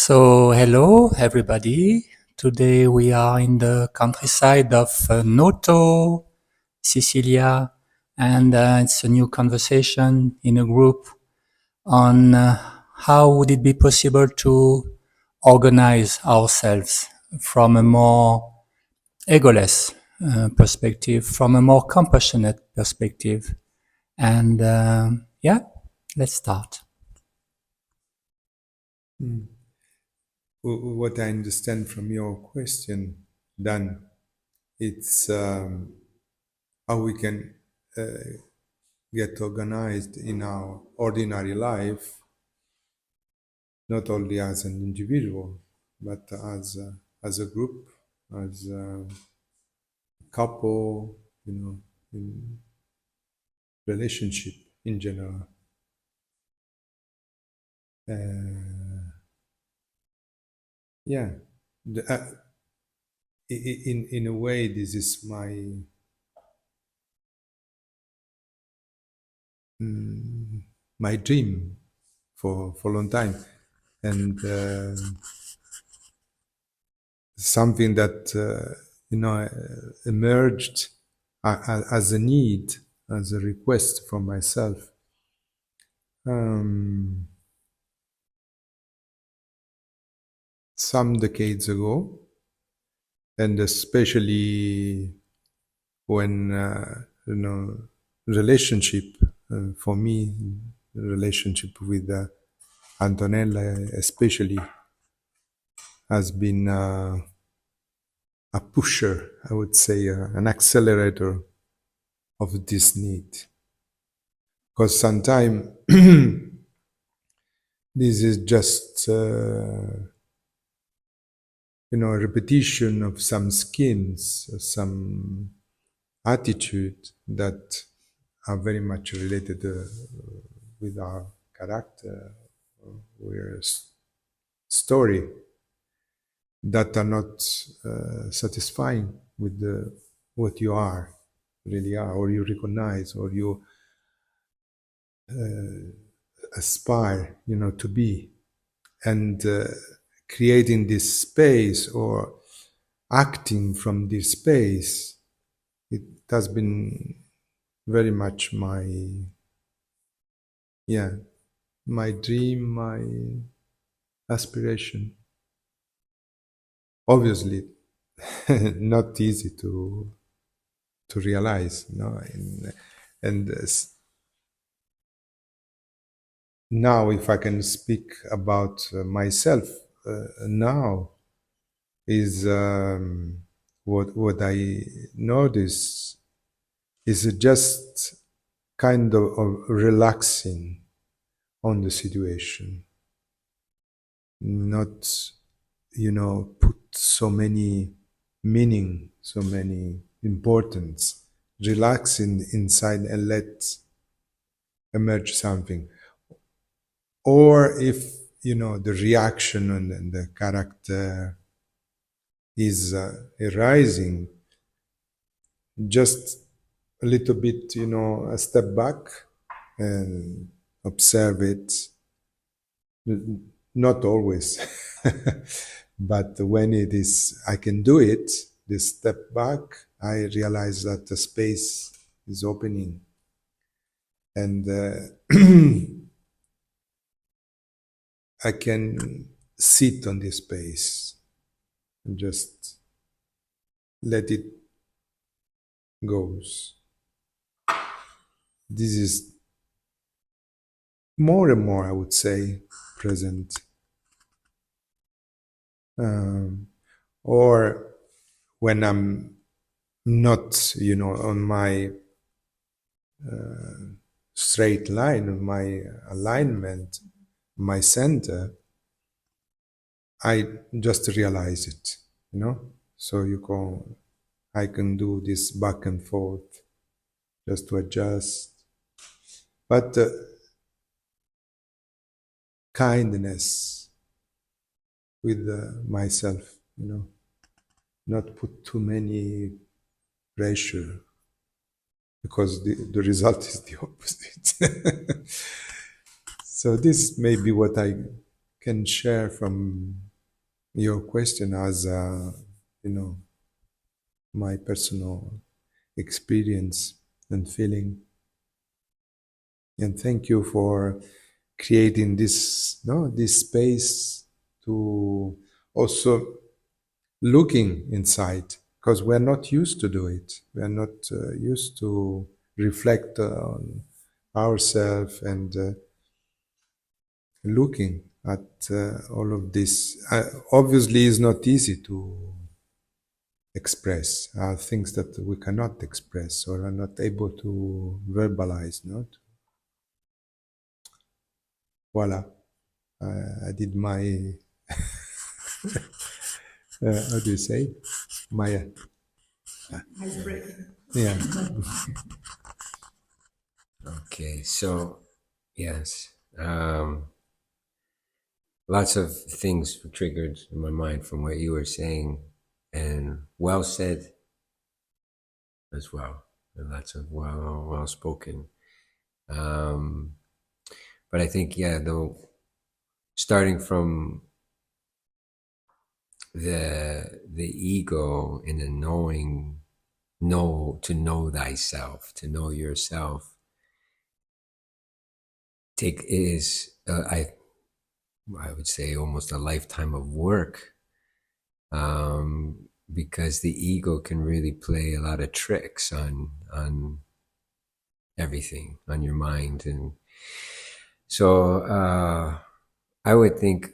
So, hello everybody. Today we are in the countryside of Noto, Sicilia, and it's a new conversation in a group on how would it be possible to organize ourselves from a more egoless perspective, from a more compassionate perspective. And yeah, let's start. What I understand from your question, Dan, it's how we can get organized in our ordinary life, not only as an individual, but as a group, as a couple, in relationship in general. Yeah, in a way, this is my dream for a long time, and something that emerged as a need, as a request from myself. Some decades ago, and especially when relationship for me, relationship with Antonella especially has been a pusher, I would say, an accelerator of this need. Because sometimes this is just a repetition of some schemes, some attitude that are very much related with our character, or story, that are not satisfying with what you really are, or you recognize, or you aspire, to be, and creating this space or acting from this space. It has been very much my dream, my aspiration. Obviously, not easy to realize, and now, if I can speak about myself now, is what I notice is just kind of relaxing on the situation, not put so many meaning, so many importance, relaxing inside and let emerge something. Or if the reaction and the character is arising, just a little bit, a step back and observe it. Not always, but when it is, I can do it, this step back, I realize that the space is opening, and I can sit on this space and just let it goes. This is more and more, I would say, present. Or when I'm not, on my straight line, on my alignment, my center, I just realize it, So I can do this back and forth just to adjust. But kindness with myself, not put too many pressure, because the result is the opposite. So this may be what I can share from your question as my personal experience and feeling. And thank you for creating this space to also looking inside, because we're not used to do it. We're not used to reflect on ourselves and looking at all of this. Obviously, it's not easy to express things that we cannot express or are not able to verbalize. Not voila. I did my how do you say my Icebreaking. yeah. Okay, so yes, lots of things were triggered in my mind from what you were saying, and well said as well, and lots of well spoken. But I think, yeah, though, starting from the ego in the knowing, to know thyself, to know yourself, is I would say almost a lifetime of work, because the ego can really play a lot of tricks on everything, on your mind. And so I would think,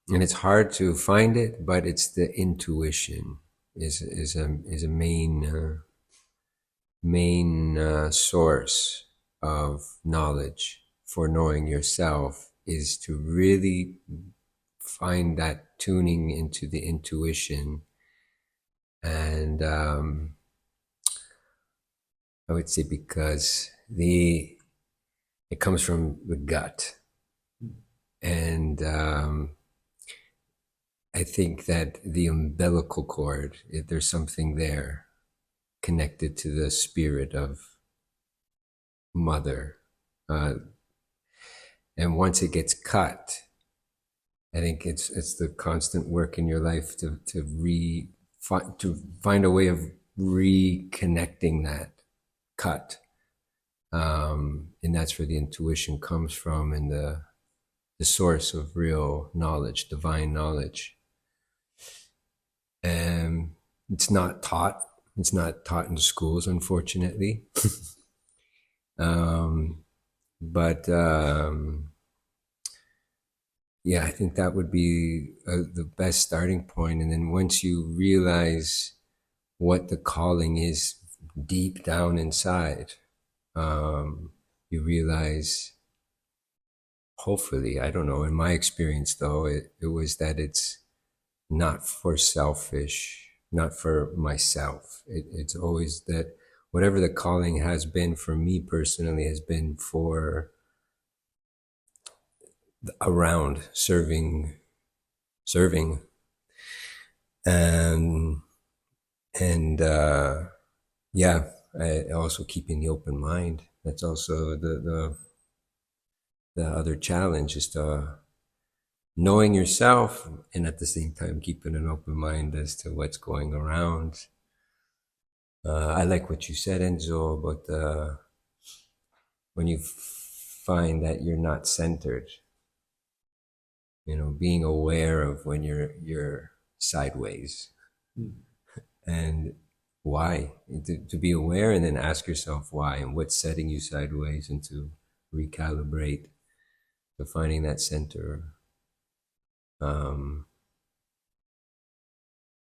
and it's hard to find it, but it's the intuition is a main source of knowledge for knowing yourself, is to really find that tuning into the intuition. And I would say because it comes from the gut. And I think that the umbilical cord, there's something there connected to the spirit of mother. And once it gets cut, I think it's the constant work in your life to find a way of reconnecting that cut. And that's where the intuition comes from, and the source of real knowledge, divine knowledge. And it's not taught. It's not taught in schools, unfortunately. But yeah, I think that would be the best starting point. And then once you realize what the calling is deep down inside, you realize, hopefully, I don't know, in my experience though, it was that it's not for selfish, not for myself. It's always that whatever the calling has been for me personally has been for around serving, and yeah, also keeping the open mind. That's also the other challenge, is to knowing yourself and at the same time keeping an open mind as to what's going around. I like what you said, Enzo, about when you find that you're not centered, being aware of when you're sideways. And why, to be aware, and then ask yourself why and what's setting you sideways, and to recalibrate to finding that center.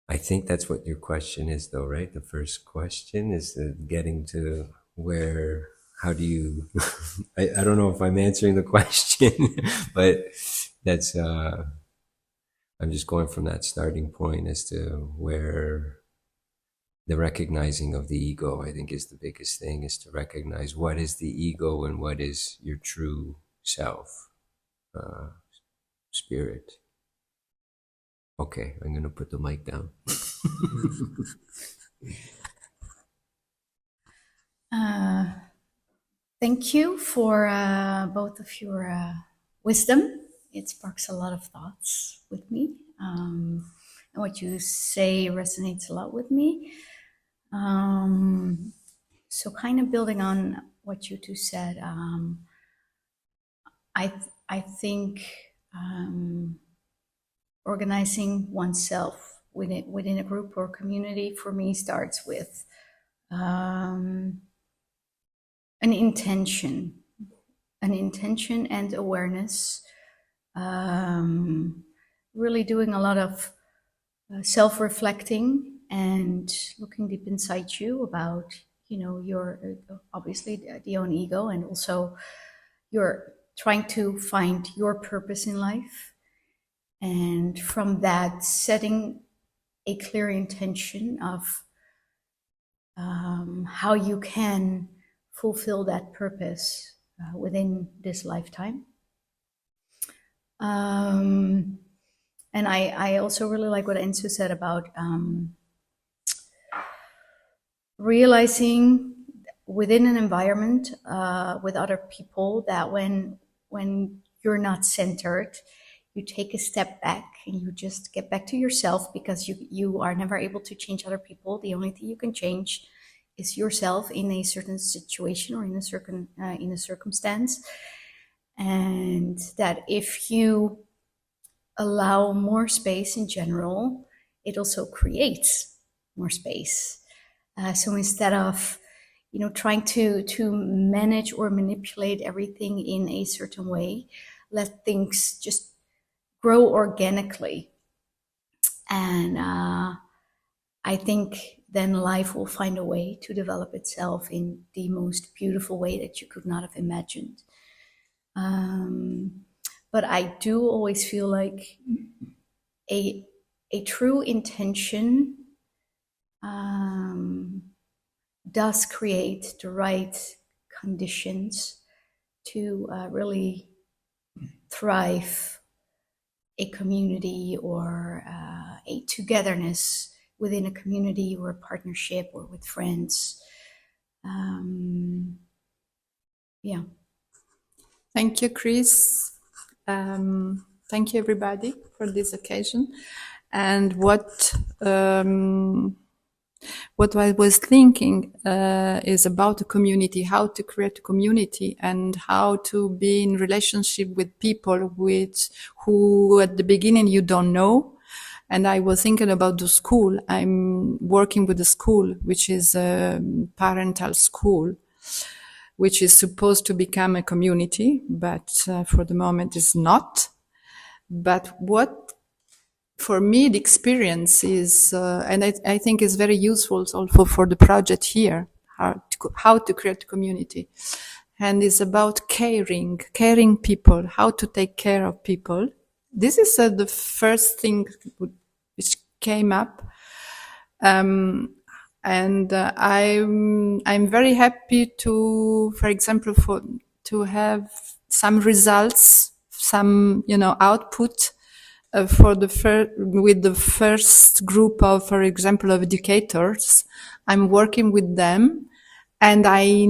I think that's what your question is though, right? The first question is getting to where, how do you, I don't know if I'm answering the question, but that's, I'm just going from that starting point as to where the recognizing of the ego, I think, is the biggest thing, is to recognize what is the ego and what is your true self, spirit. Okay, I'm going to put the mic down. Thank you for both of your wisdom it sparks a lot of thoughts with me. And what you say resonates a lot with me. So kind of building on what you two said, I think organizing oneself within a group or community for me starts with an intention and awareness. Really doing a lot of self-reflecting and looking deep inside you about, your obviously the own ego, and also you're trying to find your purpose in life. And from that, setting a clear intention of how you can fulfill that purpose within this lifetime. And I also really like what Enzo said about realizing within an environment with other people that when you're not centered, you take a step back and you just get back to yourself, because you are never able to change other people. The only thing you can change is yourself in a certain situation or in a circumstance. And that if you allow more space in general, it also creates more space. So instead of trying to manage or manipulate everything in a certain way, let things just grow organically. And I think then life will find a way to develop itself in the most beautiful way that you could not have imagined. But I do always feel like a true intention does create the right conditions to really thrive a community or a togetherness within a community or a partnership or with friends. Yeah. Thank you, Chris. Thank you, everybody, for this occasion. And what I was thinking is about the community, how to create a community and how to be in relationship with people who at the beginning you don't know. And I was thinking about the school. I'm working with a school, which is a parental school, which is supposed to become a community, but for the moment is not. But what, for me, the experience is, and I think is very useful also for the project here, how to create a community. And it's about caring people, how to take care of people. This is the first thing which came up. And I'm very happy to, for example, to have some results, some, output with the first group of, for example, of educators. I'm working with them, and I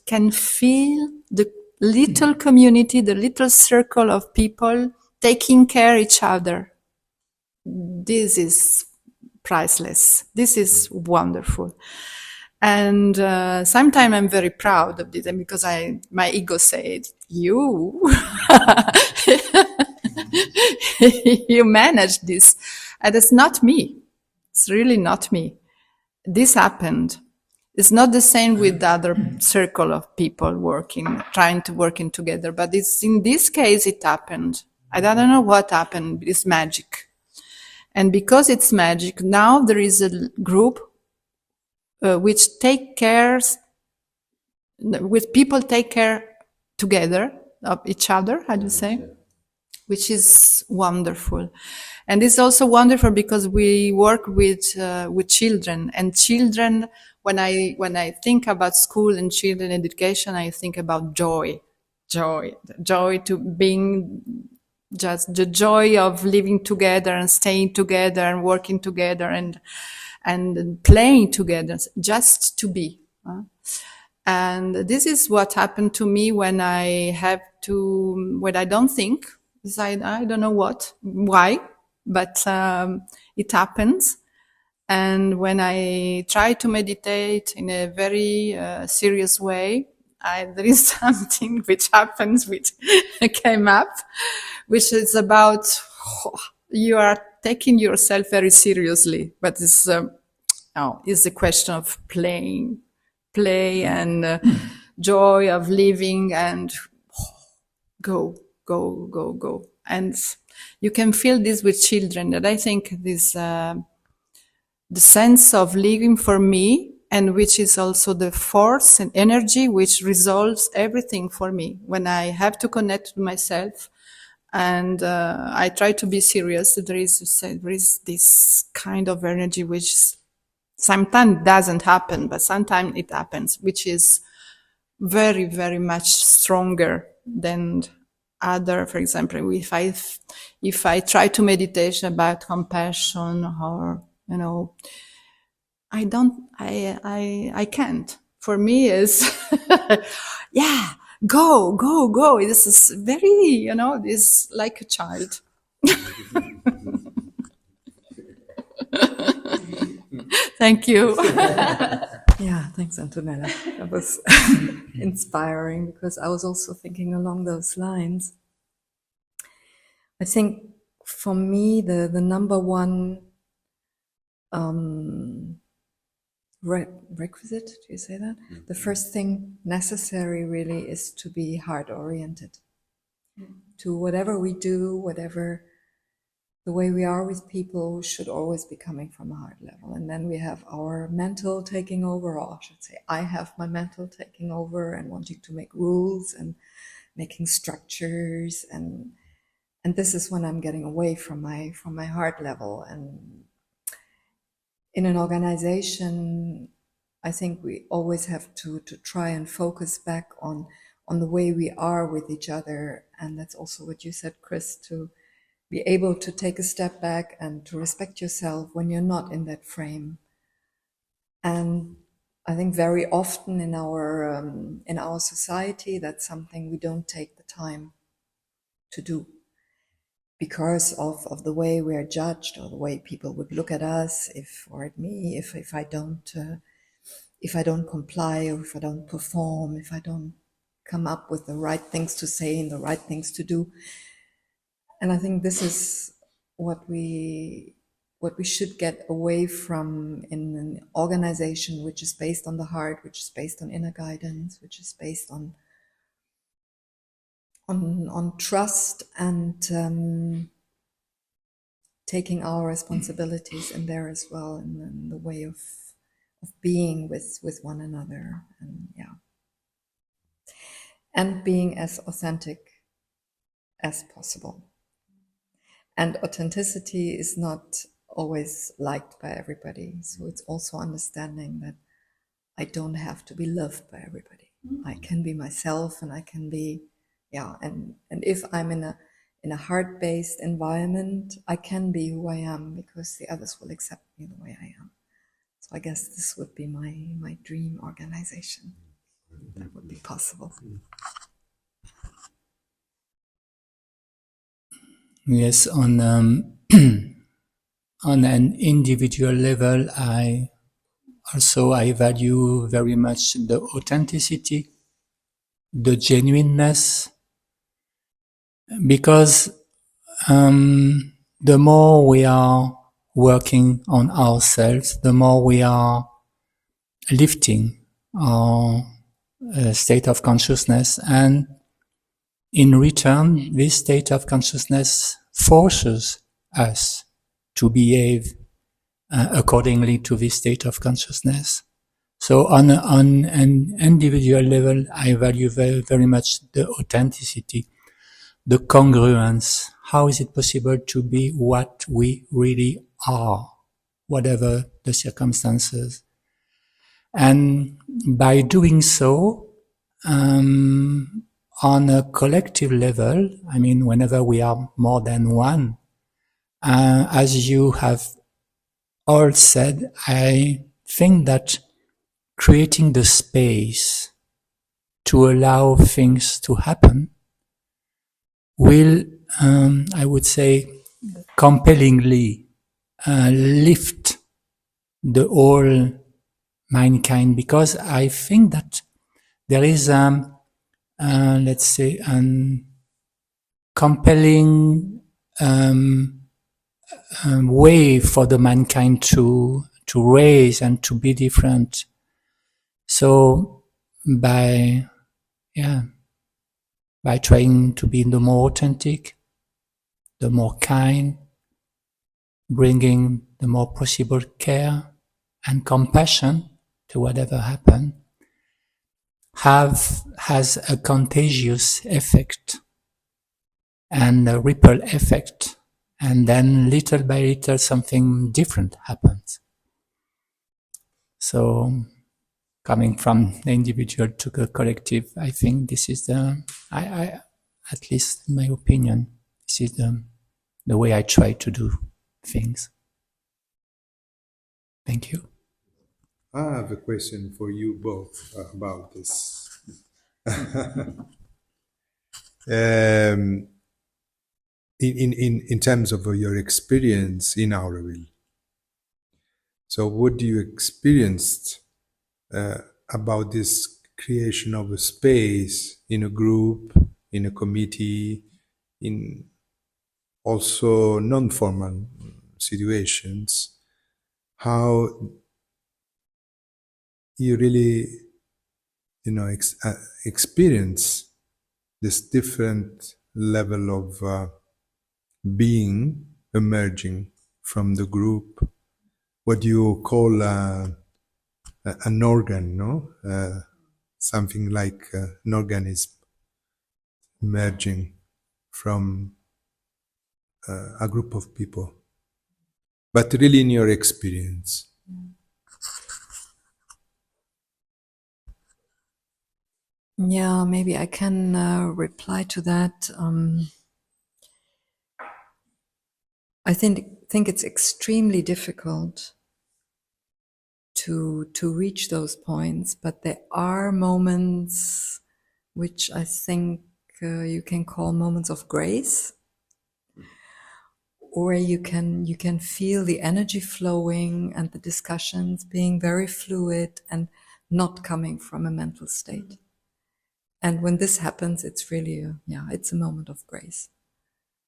can feel the little community, the little circle of people taking care of each other. This is priceless. This is wonderful. And sometimes I'm very proud of this, because my ego said, you managed this. And it's not me. It's really not me. This happened. It's not the same with the other circle of people trying to work together, but in this case, it happened. I don't know what happened. It's magic. And because it's magic, now there is a group which take care together of each other, how do you say? Which is wonderful. And it's also wonderful because we work with children, and children, when I think about school and children education, I think about joy to being, just the joy of living together and staying together and working together and playing together, just to be. And this is what happened to me when I don't think, I don't know why, but it happens. And when I try to meditate in a very serious way, there is something which happens, which came up, which is about you are taking yourself very seriously, but it's a question of play and joy of living and go. And you can feel this with children, that I think this, the sense of living for me, and which is also the force and energy which resolves everything for me. When I have to connect with myself and I try to be serious, there is this kind of energy which sometimes doesn't happen, but sometimes it happens, which is very, very much stronger than other. For example, if I try to meditate about compassion, or I can't. For me is yeah, go. This is very, this like a child. Thank you. Yeah, thanks, Antonella. That was inspiring, because I was also thinking along those lines. I think for me, the number one requisite, do you say that? Mm-hmm. The first thing necessary really is to be heart-oriented. Mm-hmm. To whatever we do, whatever the way we are with people should always be coming from a heart level. And then we have our mental taking over, or I should say, I have my mental taking over and wanting to make rules and making structures. And this is when I'm getting away from my heart level. And in an organization, I think we always have to try and focus back on the way we are with each other. And that's also what you said, Chris, to be able to take a step back and to respect yourself when you're not in that frame. And I think very often in our society, that's something we don't take the time to do, because of the way we are judged, or the way people would look at us, or at me, if I don't comply, or if I don't perform, if I don't come up with the right things to say and the right things to do. And I think this is what we should get away from in an organization which is based on the heart, which is based on inner guidance, which is based on trust and taking our responsibilities in there as well, and the way of being with one another, and being as authentic as possible. And authenticity is not always liked by everybody. So it's also understanding that I don't have to be loved by everybody. Mm-hmm. I can be myself, and I can be, and if I'm in a heart-based environment, I can be who I am, because the others will accept me the way I am. So I guess this would be my dream organization. That would be possible. Yes, on on an individual level, I value very much the authenticity, the genuineness, because the more we are working on ourselves, the more we are lifting our state of consciousness, and in return, this state of consciousness forces us to behave accordingly to this state of consciousness. So on an individual level, I value very, very much the authenticity, the congruence. How is it possible to be what we really are, whatever the circumstances? And by doing so, on a collective level, I mean, whenever we are more than one, as you have all said, I think that creating the space to allow things to happen will, I would say, compellingly lift the whole mankind, because I think that there is, let's say, compelling way for the mankind to raise and to be different. So by trying to be the more authentic, the more kind, bringing the more possible care and compassion to whatever happened, has a contagious effect and a ripple effect, and then little by little something different happens. So coming from the individual to the collective, I think this is I at least in my opinion, this is the way I try to do things. Thank you. I have a question for you both about this. In terms of your experience in Auroville, so what do you experienced about this creation of a space in a group, in a committee, in also non-formal situations? How you really, experience this different level of being emerging from the group? What do you call an organ, no? Something like an organism emerging from a group of people. But really in your experience. Yeah, maybe I can reply to that. I think it's extremely difficult to reach those points, but there are moments which I think you can call moments of grace, or you can feel the energy flowing and the discussions being very fluid and not coming from a mental state. And when this happens, it's really it's a moment of grace,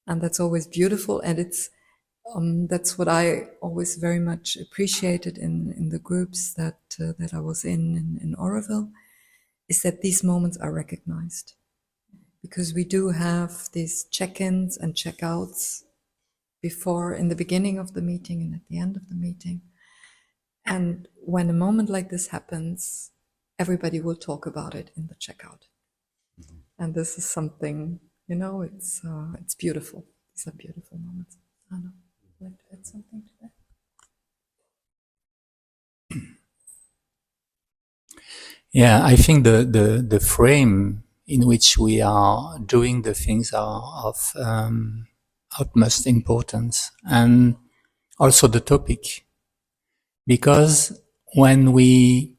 and that's always beautiful. And it's that's what I always very much appreciated in the groups that I was in Auroville, is that these moments are recognized, because we do have these check-ins and check-outs before, in the beginning of the meeting and at the end of the meeting. And when a moment like this happens, everybody will talk about it in the checkout. Mm-hmm. And this is something, it's beautiful. These are beautiful moments. I know. Would you like to add something to that? Yeah, I think the frame in which we are doing the things are of utmost importance, and also the topic, because when we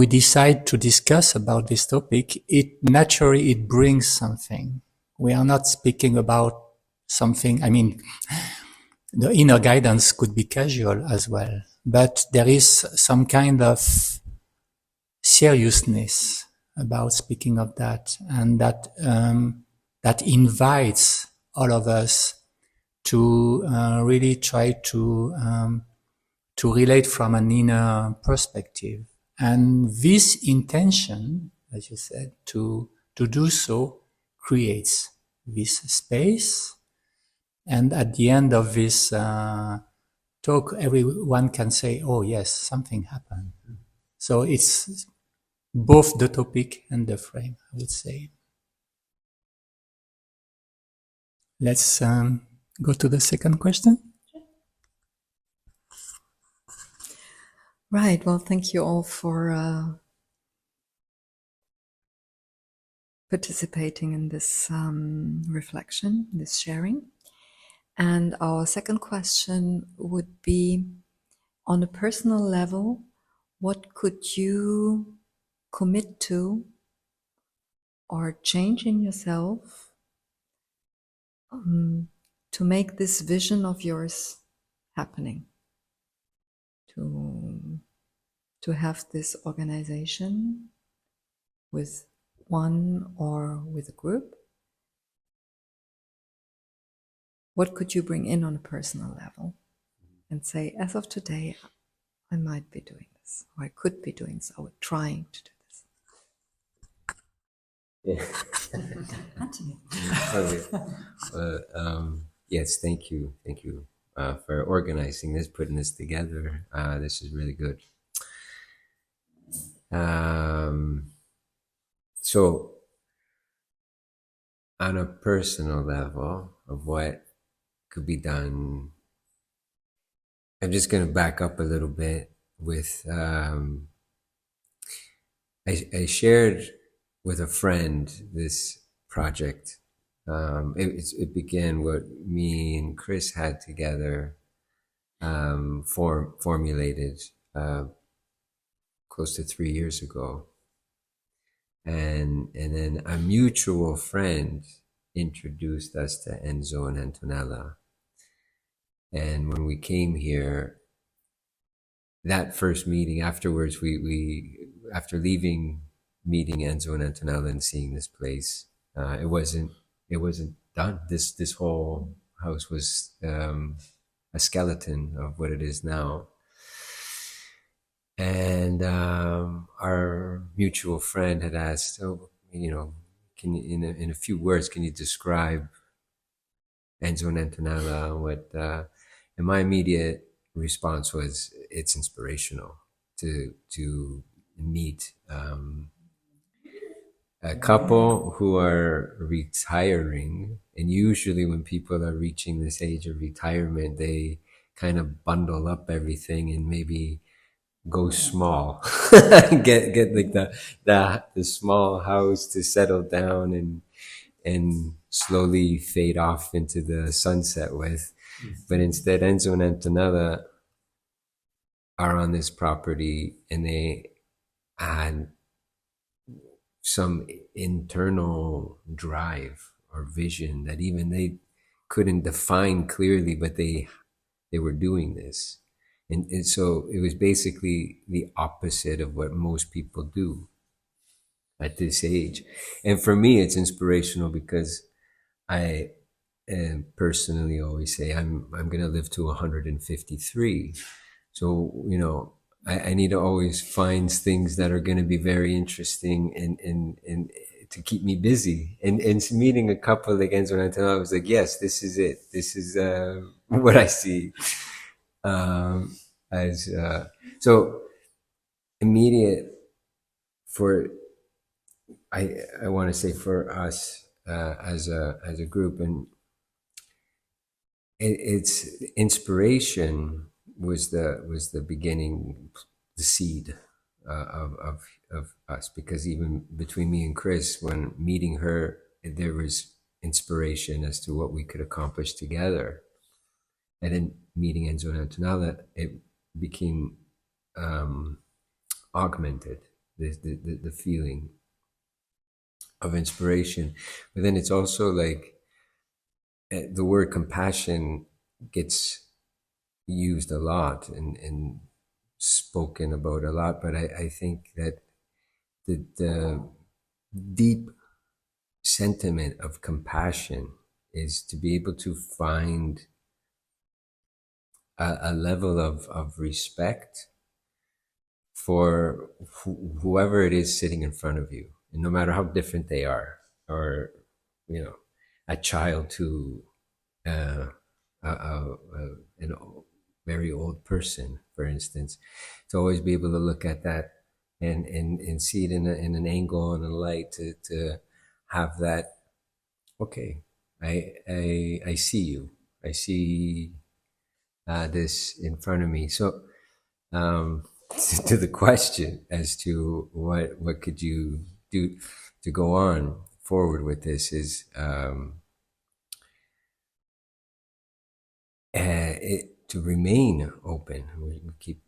decide to discuss about this topic, it naturally brings something. We are not speaking about something. I mean, the inner guidance could be casual as well, but there is some kind of seriousness about speaking of that, and that invites all of us to really try to relate from an inner perspective. And this intention, as you said, to do so creates this space. And at the end of this talk, everyone can say, oh yes, something happened. So it's both the topic and the frame, I would say. Let's go to the second question. Right. Well, thank you all for participating in this reflection, this sharing. And our second question would be, on a personal level, what could you commit to or change in yourself to make this vision of yours happening, to have this organization with one or with a group. What could you bring in on a personal level and say, as of today, I might be doing this, or I could be doing this, or trying to do this? Yeah. Anthony. Okay. Yes, thank you for organizing this, putting this together. This is really good. So, on a personal level of what could be done, I'm just going to back up a little bit with, I shared with a friend this project. It began what me and Chris had together, formulated close to 3 years ago. And then a mutual friend introduced us to Enzo and Antonella. And when we came here, that first meeting afterwards, we after leaving meeting Enzo and Antonella and seeing this place, it wasn't done. This whole house was a skeleton of what it is now. And our mutual friend had asked, can you, in a few words, can you describe Enzo and Antonella? And my immediate response was, it's inspirational to meet a couple who are retiring. And usually when people are reaching this age of retirement, they kind of bundle up everything and maybe go small, get like the small house to settle down and slowly fade off into the sunset with. But instead, Enzo and Antonella are on this property, and they had some internal drive or vision that even they couldn't define clearly, but they were doing this. And so it was basically the opposite of what most people do at this age. And for me, it's inspirational because I personally always say I'm going to live to 153. So, I need to always find things that are going to be very interesting and to keep me busy. And meeting a couple like Enzo and Antonella, I was like, yes, this is it. This is what I see. So immediate for, I want to say for us as a group, and it's inspiration was the beginning, the seed of us, because even between me and Chris, when meeting her, there was inspiration as to what we could accomplish together. And then meeting Enzo and Antonella, it became augmented, the feeling of inspiration. But then it's also like the word compassion gets used a lot and spoken about a lot, but I think that the deep sentiment of compassion is to be able to find a level of respect for whoever it is sitting in front of you, and no matter how different they are, or a child to a very old person, for instance, to always be able to look at that and see it in an angle and a light to have that. Okay, I see you. I see this in front of me. So to the question as to what could you do to go on forward with this is to remain open. We keep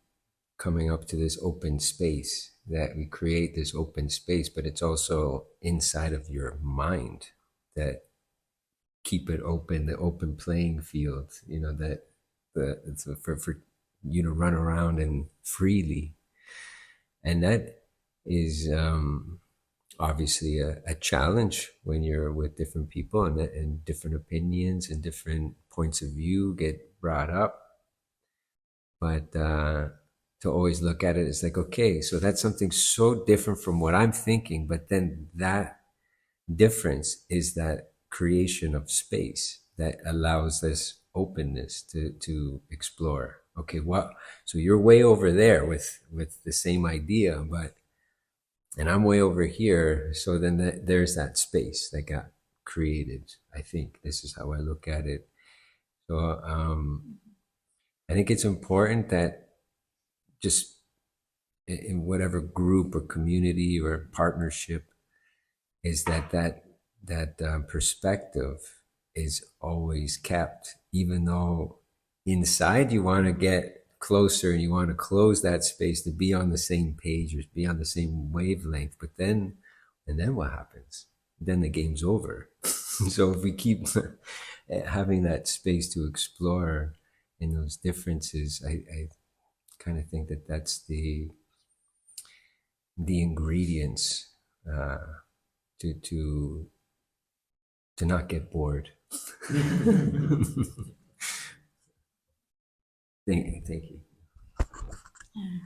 coming up to this open space, that we create this open space, but it's also inside of your mind that keep it open, the open playing field, that it's for you to run around and freely. And that is obviously a challenge when you're with different people, and different opinions and different points of view get brought up. But to always look at it, it's like, okay, so that's something so different from what I'm thinking, but then that difference is that creation of space that allows this openness to explore. Okay, so you're way over there with the same idea, and I'm way over here. So then there's that space that got created. I think this is how I look at it. So I think it's important that just in whatever group or community or partnership is that perspective is always kept, even though inside you want to get closer and you want to close that space to be on the same page or be on the same wavelength. But then what happens? Then the game's over. So if we keep having that space to explore in those differences, I kind of think that that's the ingredients to not get bored. Thank you.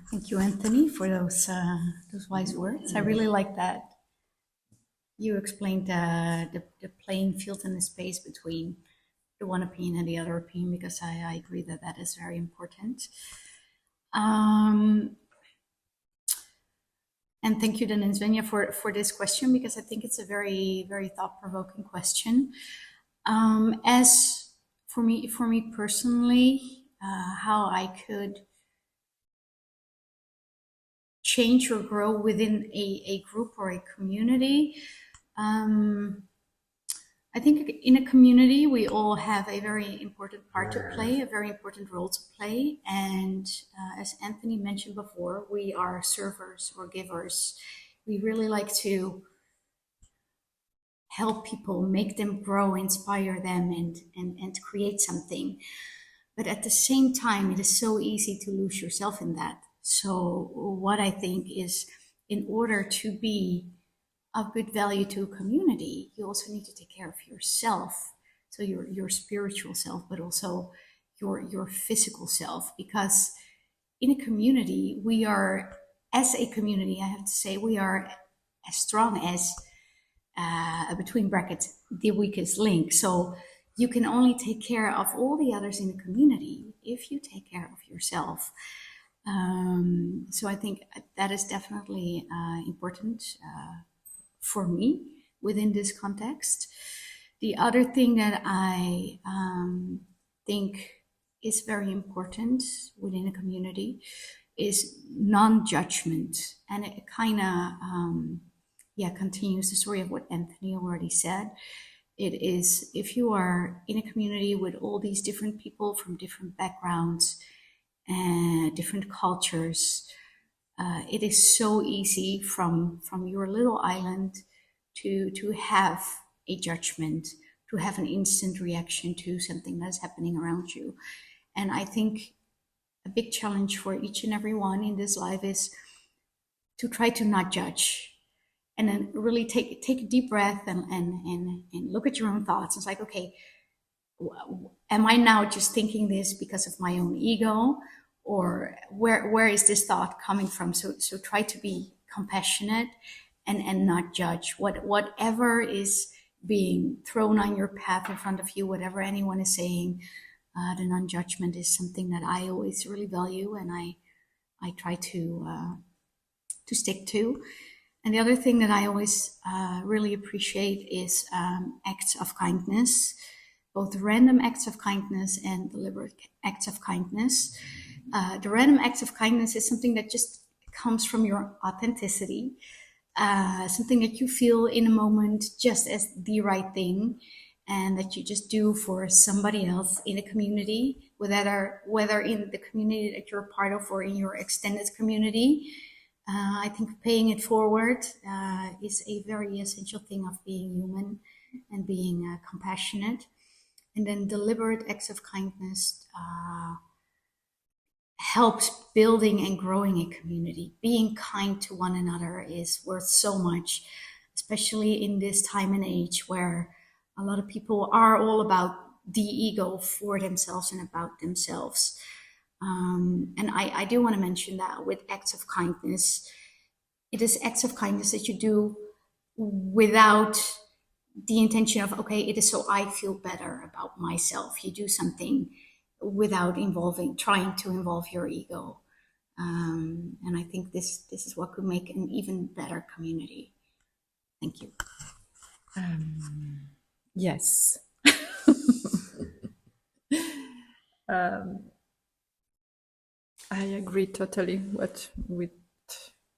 Thank you, Anthony, for those wise words. I really like that. You explained the playing field and the space between the one opinion and the other opinion, because I agree that is very important. And thank you, then, Svenja, for this question, because I think it's a very, very thought-provoking question. As for me personally, how I could change or grow within a group or a community. I think in a community, we all have a very important part to play, a very important role to play. And as Anthony mentioned before, we are servers or givers. We really like to help people, make them grow, inspire them, and create something. But at the same time, it is so easy to lose yourself in that. So what I think is, in order to be of good value to a community, you also need to take care of yourself. So your spiritual self, but also your physical self. Because in a community, we are, as a community, I have to say, we are as strong as, between brackets, the weakest link. So you can only take care of all the others in the community if you take care of yourself. So I think that is definitely important for me within this context. The other thing that I think is very important within a community is non-judgment. And it kind of continues the story of what Anthony already said. It is, if you are in a community with all these different people from different backgrounds and different cultures, it is so easy from your little island to have a judgment, to have an instant reaction to something that is happening around you. And I think a big challenge for each and every one in this life is to try to not judge, and then really take a deep breath and look at your own thoughts. It's like, okay, am I now just thinking this because of my own ego, or where is this thought coming from? So try to be compassionate and not judge whatever is being thrown on your path in front of you, whatever anyone is saying. The non-judgment is something that I always really value, and I try to stick to. And the other thing that I always really appreciate is acts of kindness, both random acts of kindness and deliberate acts of kindness. The random acts of kindness is something that just comes from your authenticity, something that you feel in a moment just as the right thing, and that you just do for somebody else in a community, whether in the community that you're part of or in your extended community. I think paying it forward is a very essential thing of being human. and being compassionate. And then deliberate acts of kindness helps building and growing a community. Being kind to one another is worth so much, especially in this time and age where a lot of people are all about the ego for themselves and about themselves. And I do want to mention that with acts of kindness, it is acts of kindness that you do without the intention of, okay, it is so I feel better about myself. You do something without trying to involve your ego. And I think this is what could make an even better community. Thank you. Yes. I agree totally with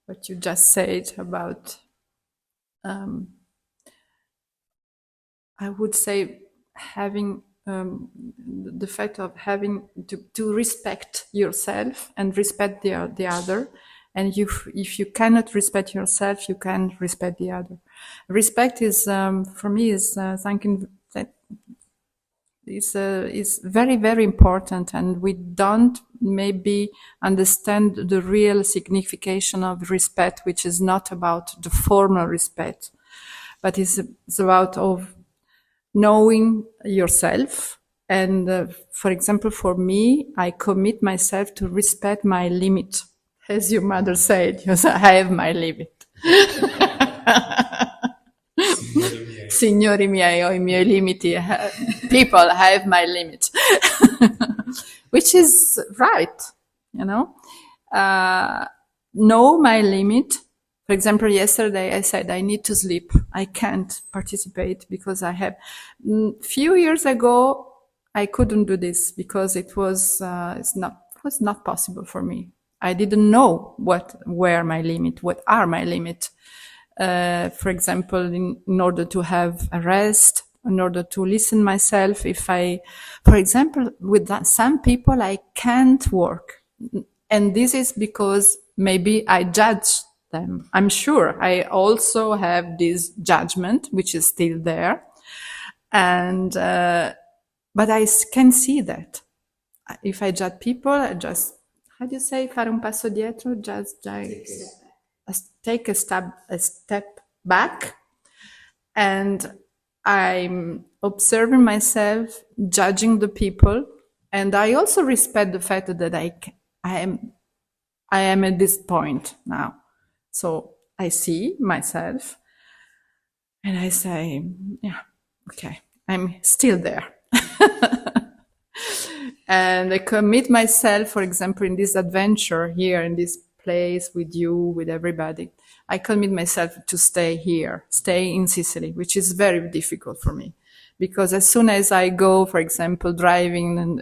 what you just said about, I would say, having the fact of having to respect yourself and respect the other. And if you cannot respect yourself, you can't respect the other. Respect is, for me, is something that is very, very important, and we don't maybe understand the real signification of respect, which is not about the formal respect, but it's about of knowing yourself. And for example, for me, I commit myself to respect my limit. As your mother said, I have my limit. Signori miei, ho I miei limiti. People, I have my limit. Which is right, know my limit. For example, yesterday I said I need to sleep. I can't participate because I have. Few years ago, I couldn't do this because it was not possible for me. I didn't know what are my limit. For example, in order to have a rest, in order to listen myself. For example, with some people I can't work, and this is because maybe I judge them. I'm sure I also have this judgment, which is still there, and but I can see that if I judge people, I just, how do you say, fare un passo dietro, just take a step back, and I'm observing myself, judging the people, and I also respect the fact that I am at this point now. So I see myself, and I say, yeah, okay, I'm still there. And I commit myself, for example, in this adventure here in this place with you, with everybody. I commit myself to stay in Sicily, which is very difficult for me. Because as soon as I go, for example, driving in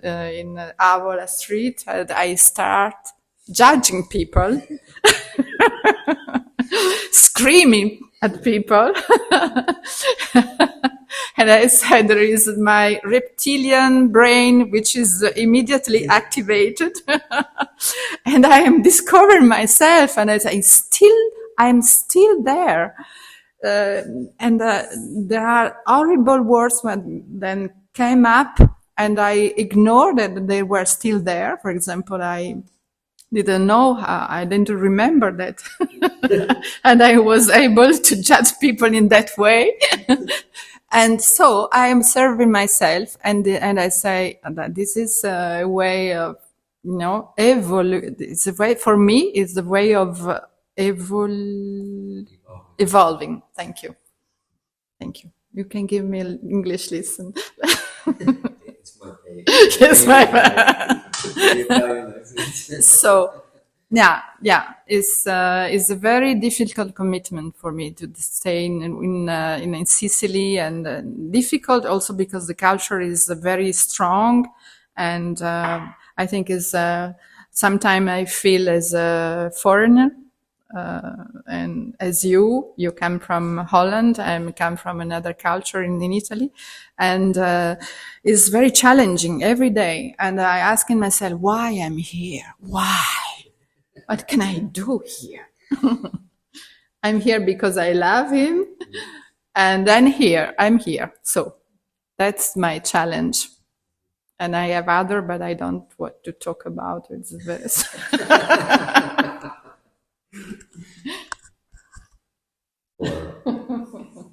Auroville street, I start judging people, screaming at people. And I said, there is my reptilian brain, which is immediately activated. And I am discovering myself, and I'm still there. And there are horrible words that then came up, and I ignored that they were still there. For example, I didn't know, I didn't remember that. And I was able to judge people in that way. And so I am serving myself, and I say that this is a way of, it's a way, for me, it's the way of evolving. Thank you. You can give me an English lesson. It's my favorite. Yes, So, yeah, it's a very difficult commitment for me to stay in Sicily, and difficult also because the culture is very strong, and I think is sometimes I feel as a foreigner, and as you come from Holland, I come from another culture in Italy, and it's very challenging every day. And I asking myself, why I'm here? Why? What can I do here? I'm here because I love him, And then I'm here. So that's my challenge. And I have other, but I don't want to talk about it. It's this.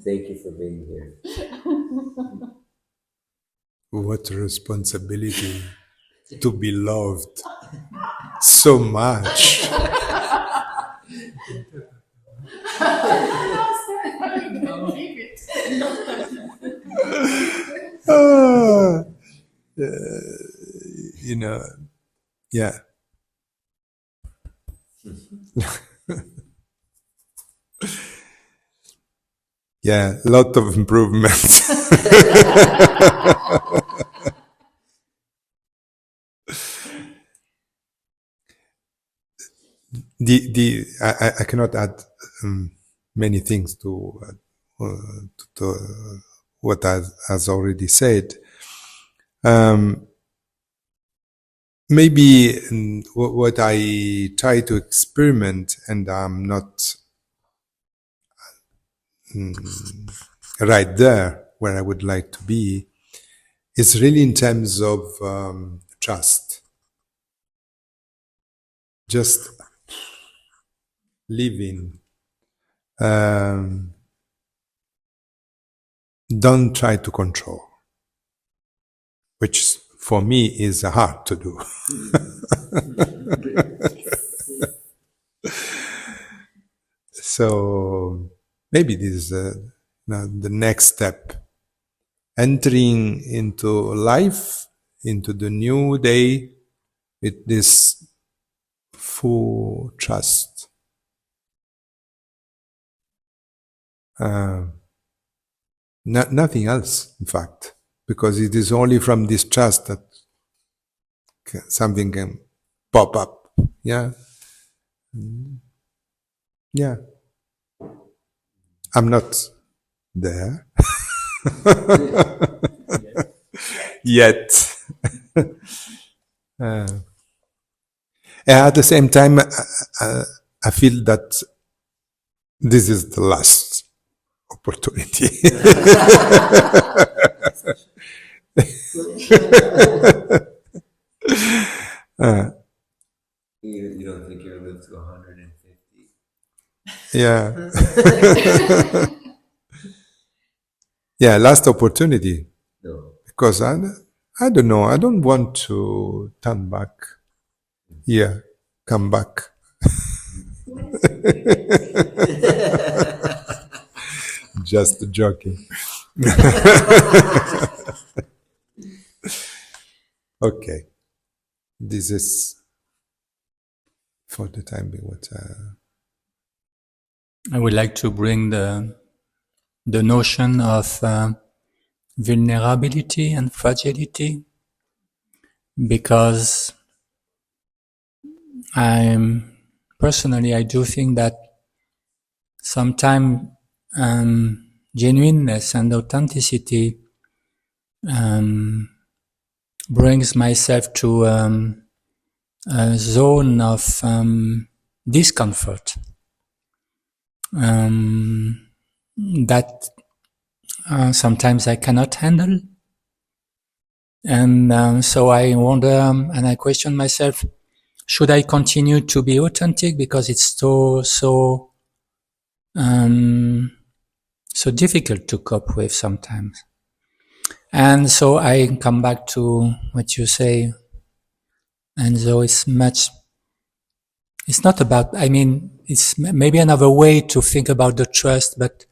Thank you for being here. What responsibility to be loved so much. Ah, you know, yeah. Yeah, lot of improvements. I cannot add many things to what has already said. Maybe what I try to experiment, and I'm not right there where I would like to be, is really in terms of trust. Just living. Don't try to control, which for me is hard to do. So maybe this is the next step. Entering into life, into the new day, with this full trust. Nothing else, in fact, because it is only from this trust that something can pop up. Yeah. Yeah. I'm not there yet. At the same time, I feel that this is the last opportunity. You don't think you'll live to 150? Yeah. Yeah, last opportunity. No. Because I don't know, I don't want to turn back. Yeah, come back. Just joking. Okay. This is for the time being what I would like to bring the notion of vulnerability and fragility, because I do think that sometimes genuineness and authenticity brings myself to a zone of discomfort that sometimes I cannot handle. And so I wonder, and I question myself, should I continue to be authentic because it's so difficult to cope with sometimes? And so I come back to what you say, Enzo. It's not about, it's maybe another way to think about the trust, but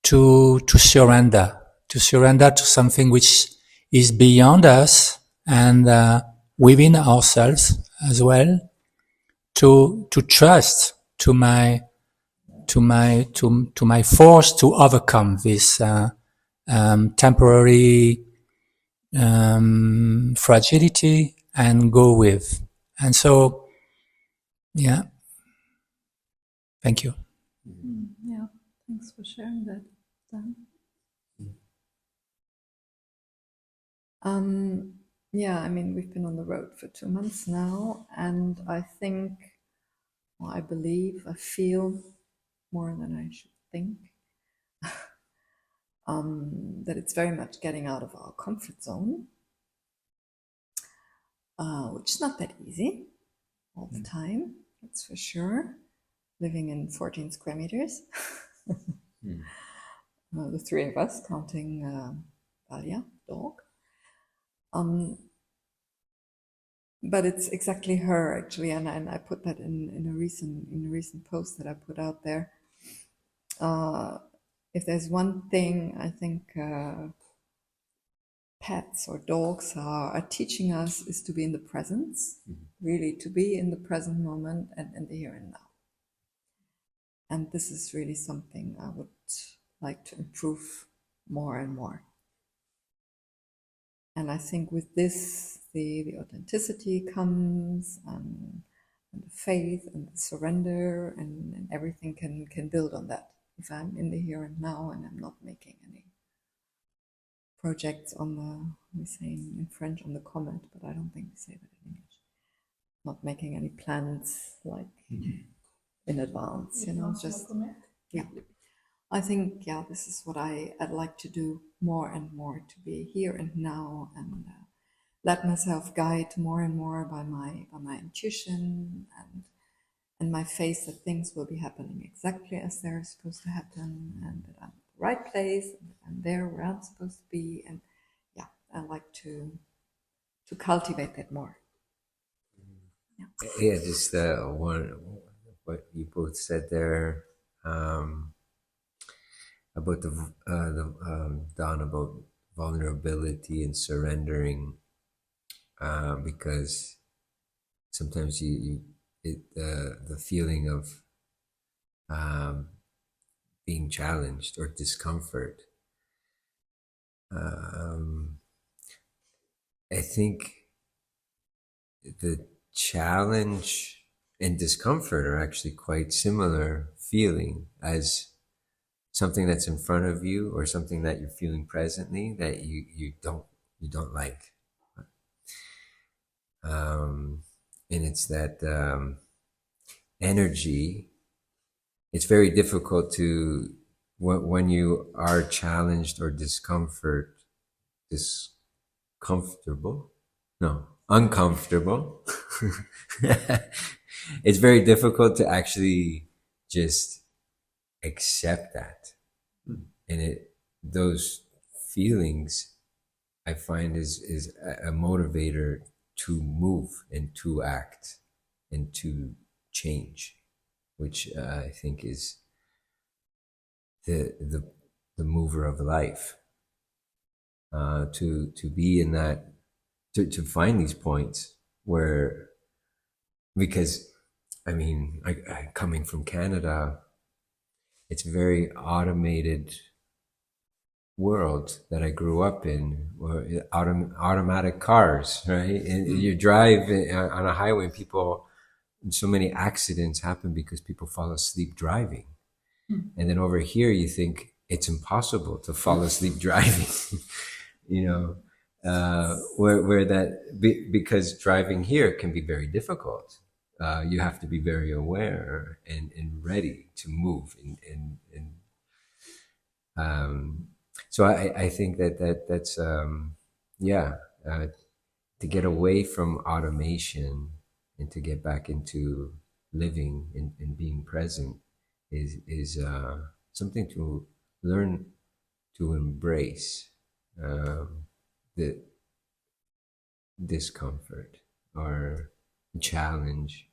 to surrender to something which is beyond us and within ourselves as well, to trust to my force to overcome this temporary fragility and go with. And so, yeah, thank you. Yeah, thanks for sharing that, Dan. Yeah, I mean, we've been on the road for 2 months now, and I think, well, I believe, I feel more than I should think. that it's very much getting out of our comfort zone, which is not that easy all the time, that's for sure. Living in 14 square meters, the three of us, counting Valia, dog. But it's exactly her, actually, and I put that in a recent post that I put out there. If there's one thing I think pets or dogs are teaching us, is to be in the presence, really to be in the present moment and in the here and now. And this is really something I would like to improve more and more. And I think with this, the authenticity comes, and the faith and the surrender, and everything can build on that. If I'm in the here and now and I'm not making any projects on the, we say in French, on the comet, but I don't think we say that in English. Not making any plans like in advance, just, yeah. I think, yeah, this is what I'd like to do more and more, to be here and now, and let myself guide more and more by my intuition and my faith that things will be happening exactly as they're supposed to happen, and that I'm at the right place, and that I'm there where I'm supposed to be, and yeah, I like to cultivate that more. Yeah, just what you both said there. About Don, about vulnerability and surrendering, because sometimes the feeling of being challenged or discomfort. I think the challenge and discomfort are actually quite similar feeling as something that's in front of you, or something that you're feeling presently that you don't like. And it's that energy. It's very difficult to, when you are challenged or uncomfortable. It's very difficult to actually just accept that. And those feelings, I find, is a motivator to move and to act and to change, which I think is the mover of life. To be in that, to find these points where, because I mean, I coming from Canada, it's a very automated world that I grew up in, where automatic cars, right? And you drive on a highway, and so many accidents happen because people fall asleep driving. And then over here, you think it's impossible to fall asleep driving, where that, because driving here can be very difficult. You have to be very aware and ready to move. So I think that's to get away from automation and to get back into living and being present is something to learn to embrace, the discomfort or challenge.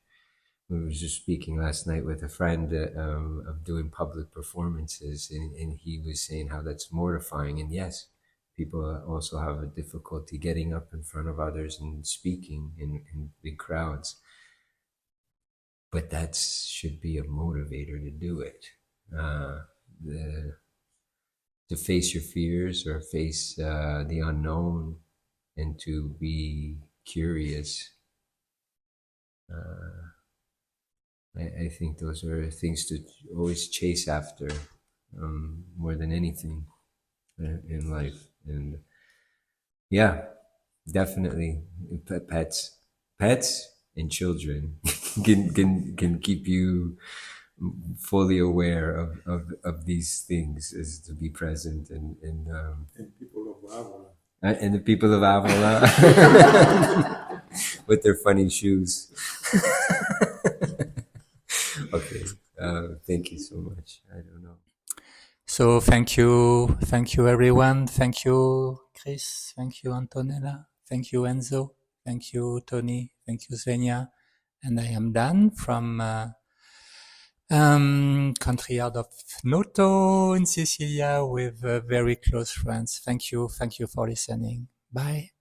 We were just speaking last night with a friend of doing public performances, and he was saying how that's mortifying. And yes, people also have a difficulty getting up in front of others and speaking in big crowds. But that should be a motivator to do it. To face your fears or face the unknown, and to be curious. I think those are things to always chase after, more than anything in life. And yeah, definitely pets and children can keep you fully aware of these things, is to be present and people of Avola. and the people of Avola with their funny shoes. Okay, thank you so much. I don't know. So thank you everyone. Thank you, Chris. Thank you, Antonella. Thank you, Enzo. Thank you, Tony. Thank you, Xenia. And I am Dan from country out of Noto in Sicilia with very close friends. Thank you for listening. Bye.